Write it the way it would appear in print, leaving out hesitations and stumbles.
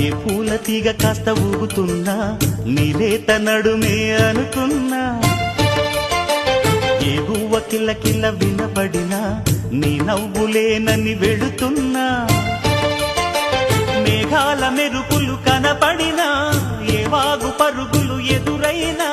ఏ పూల తీగ కాస్త ఊగుతున్నా నీలేత నడుమే అనుకున్నా, ఏ గువ్వ కిల్ల కిల్ల వినబడినా నీ నవ్వులేనని వెళుతున్నా, మేఘాల మెరుపులు కనపడినా ఏ వాగు పరుగులు ఎదురైనా